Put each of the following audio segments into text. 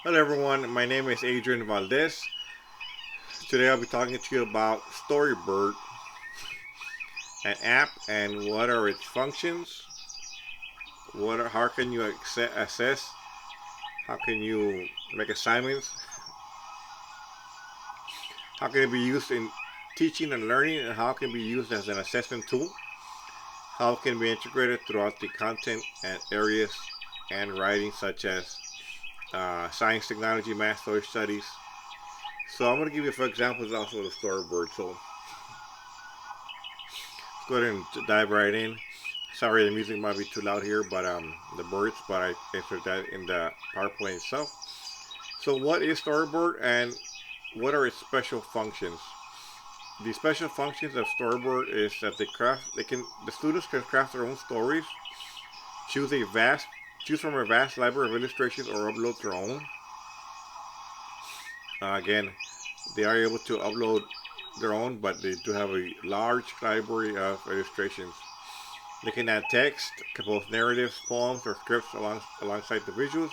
Hello everyone, my name is Adrian Valdez. Today I'll be talking to you about Storybird, an app, and what are its functions. How can you assess? How can you make assignments? How can it be used in teaching and learning, and how can it be used as an assessment tool? How it can be integrated throughout the content and areas and writing such as science, technology, math, social studies. So I'm going to give you a few examples also of the Storybird. So go ahead and dive right in. Sorry, the music might be too loud here, but the birds. But I answered that in the PowerPoint itself. So, what is Storyboard and what are its special functions? The special functions of Storyboard is that the students can craft their own stories, choose a vast choose from a vast library of illustrations or upload their own. Again, they are able to upload their own, but they do have a large library of illustrations. They can add text, compose narratives, poems, or scripts alongside the visuals,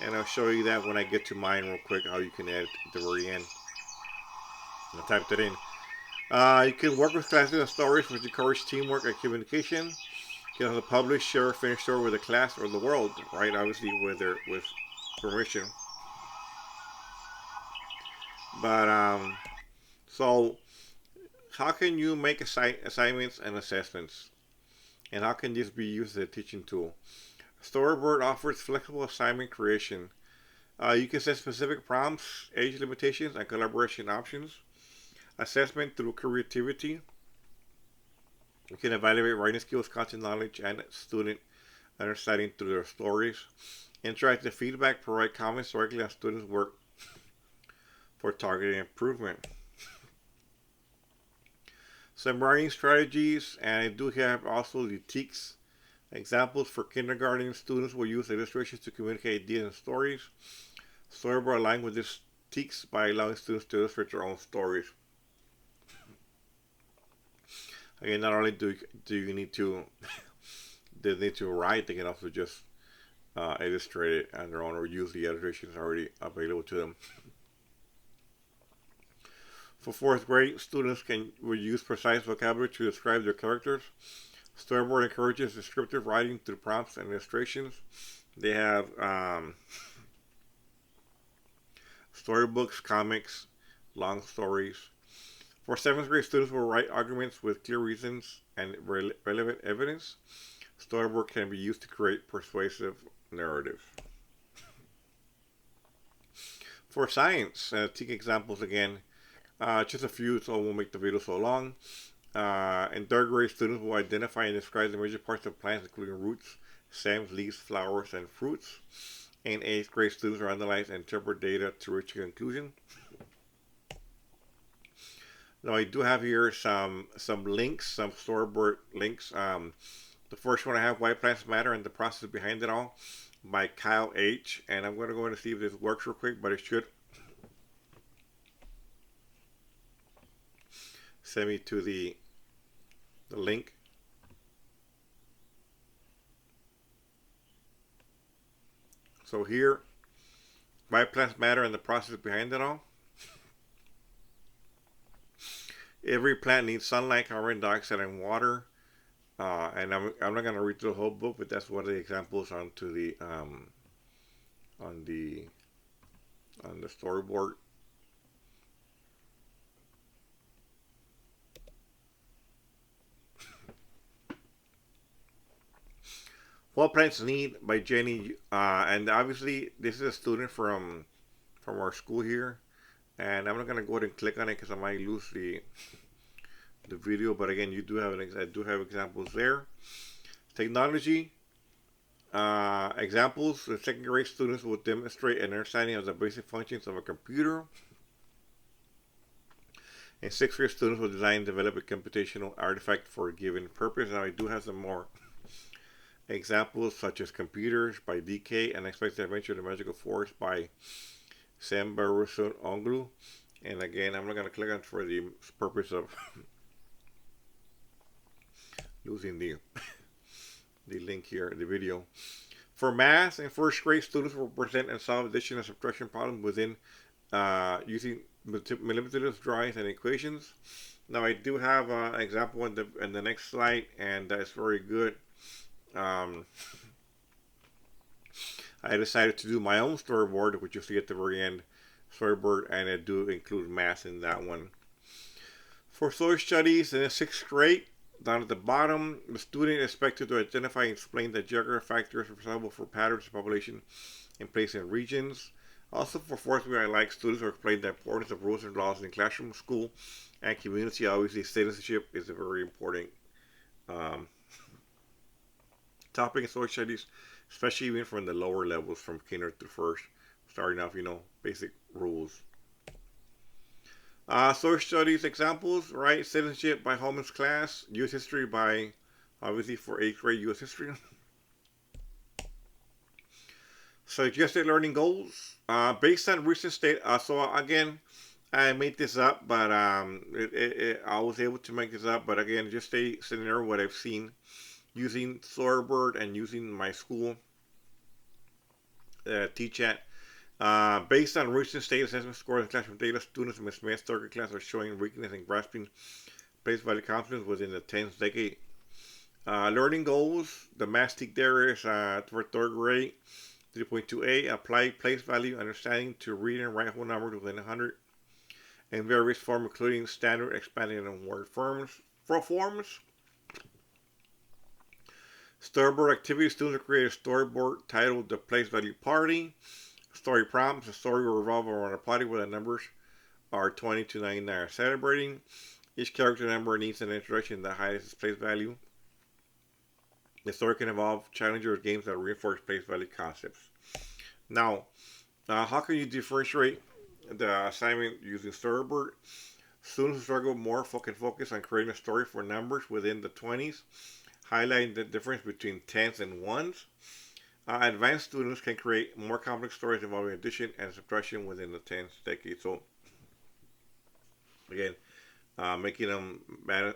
and I'll show you that when I get to mine real quick, how you can add it at the very end. I typed it in. You can work with classes and stories, which encourage teamwork and communication. You can also publish, share, or finish story with a class or the world, right? Obviously, with permission. But so how can you make assignments and assessments, and how can this be used as a teaching tool? Storyboard offers flexible assignment creation. You can set specific prompts, age limitations, and collaboration options. Assessment through creativity. You can evaluate writing skills, content knowledge, and student understanding through their stories. Interactive feedback. Provide comments directly on students' work for targeted improvement. Some writing strategies, and I do have also the TEAKS examples for kindergarten students will use illustrations to communicate ideas and stories. Storyboard aligned with this TEAKS by allowing students to illustrate their own stories. Again, not only do you need to they need to write, they can also just illustrate it on their own or use the illustrations already available to them. For fourth grade, students will use precise vocabulary to describe their characters. Storyboard encourages descriptive writing through prompts and illustrations. They have storybooks, comics, long stories. For seventh grade, students will write arguments with clear reasons and relevant evidence. Storyboard can be used to create persuasive narrative. For science, take examples again. Just a few, so I won't make the video so long. In third grade, students will identify and describe the major parts of plants, including roots, stems, leaves, flowers, and fruits. In eighth grade, students will analyze and interpret data to reach a conclusion. Now, I do have here some links, some storyboard links. The first one I have, Why Plants Matter and the Process Behind It All, by Kyle H. And I'm going to go in and see if this works real quick, but it should send me to the link. So here, Why Plants Matter and the Process Behind It All. Every plant needs sunlight, carbon dioxide, and water. And I'm not going to read the whole book, but that's one of the examples onto the on the on the storyboard. What Plants Need by Jenny, and obviously this is a student from our school here, and I'm not gonna go ahead and click on it because I might lose the video. But again, you do have I do have examples there. Technology examples: the second grade students will demonstrate an understanding of the basic functions of a computer, and sixth grade students will design and develop a computational artifact for a given purpose. Now I do have some more examples such as Computers by DK, Unexpected Adventure of the Magical Force by Sam Barusun Onglu. And again, I'm not going to click on it for the purpose of losing the link here, the video. For math in first grade, students will present and solve addition and subtraction problems within using manipulative drawings and equations. Now I do have an example in the next slide, and that's very good. Um, I decided to do my own storyboard, which you'll see at the very end, storyboard, and I do include math in that one. For social studies in the sixth grade, down at the bottom, the student is expected to identify and explain the geographic factors responsible for patterns of population in place and regions. Also, for fourth grade, I like students to explain the importance of rules and laws in classroom, school, and community. Obviously, citizenship is a very important um, topic in social studies, especially even from the lower levels, from kinder to first, starting off, basic rules. Social studies examples, right? Citizenship by Holman's class. U.S. history by, obviously, for 8th grade U.S. history. Suggested learning goals. Based on recent state. So, again, I made this up, but I was able to make this up. But again, just a scenario what I've seen using storybird and using my school T-chat. Based on recent state assessment scores and classroom data, students in Ms. Smith's third grade class are showing weakness in grasping place value confidence within the 10th decade. Learning goals, the math tick there is for third grade, 3.2a, apply place value understanding to read and write whole numbers within 100 in various forms, including standard, expanded, and word forms. Storyboard activity, students will create a storyboard titled The Place Value Party. Story prompts, the story will revolve around a party where the numbers are 20 to 99 are celebrating. Each character number needs an introduction that highlights its place value. The story can involve challenges or games that reinforce place value concepts. Now, how can you differentiate the assignment using storyboard? Students who struggle more can focus on creating a story for numbers within the 20s, highlighting the difference between tens and ones. Advanced students can create more complex stories involving addition and subtraction within the 10th decade. So, again, making them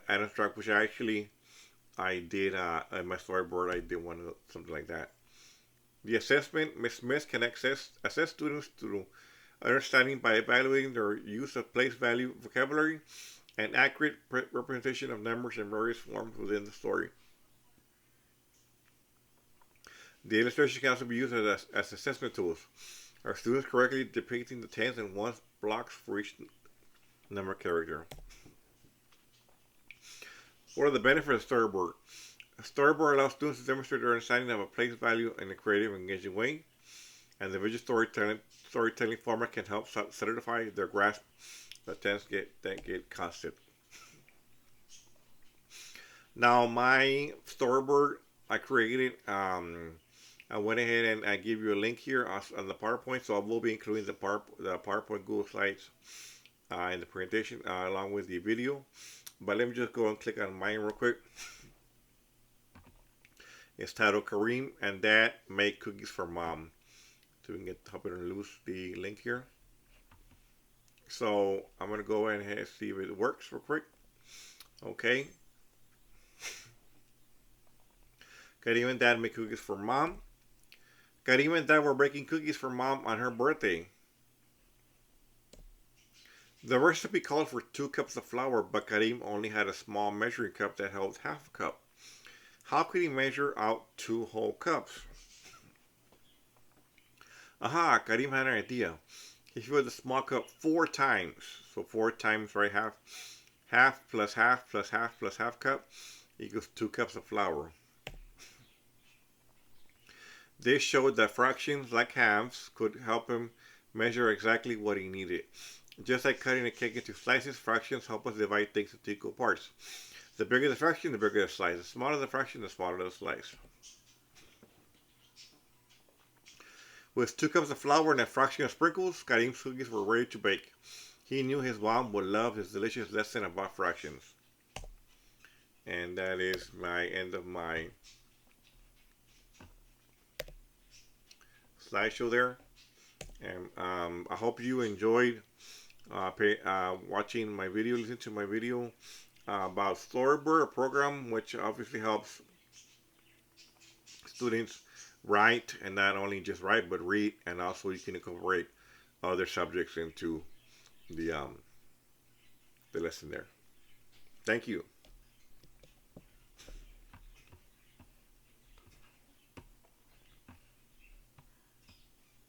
abstract, which I did in my storyboard. I did something like that. The assessment, Ms. Smith can assess students through understanding by evaluating their use of place value vocabulary and accurate representation of numbers in various forms within the story. The illustration can also be used as assessment tools. Are students correctly depicting the tens and ones blocks for each number character? What are the benefits of storyboard? A storyboard allows students to demonstrate their understanding of a place value in a creative and engaging way, and the visual storytelling format can help solidify their grasp of the 10th decade concept. Now, my storyboard I created. I went ahead and I give you a link here on the PowerPoint, so I will be including the PowerPoint Google Slides in the presentation along with the video. But let me just go and click on mine real quick. It's titled Kareem and Dad Make Cookies for Mom. So we can help it loose the link here. So I'm going to go ahead and see if it works real quick. Okay. Kareem and Dad Make Cookies for Mom. Kareem and Dad were baking cookies for Mom on her birthday. The recipe called for 2 cups of flour, but Kareem only had a small measuring cup that held half a cup. How could he measure out 2 whole cups? Aha, Kareem had an idea. He filled the small cup 4 times. So 4 times, right, half plus half plus half plus half cup equals 2 cups of flour. This showed that fractions like halves could help him measure exactly what he needed. Just like cutting a cake into slices, fractions help us divide things into equal parts. The bigger the fraction, the bigger the slice. The smaller the fraction, the smaller the slice. With 2 cups of flour and a fraction of sprinkles, Kareem's cookies were ready to bake. He knew his mom would love his delicious lesson about fractions. And that is my end of my slideshow there. And I hope you enjoyed watching my video, listening to my video about Storybird, a program which obviously helps students write, and not only just write, but read, and also you can incorporate other subjects into the lesson there. Thank you.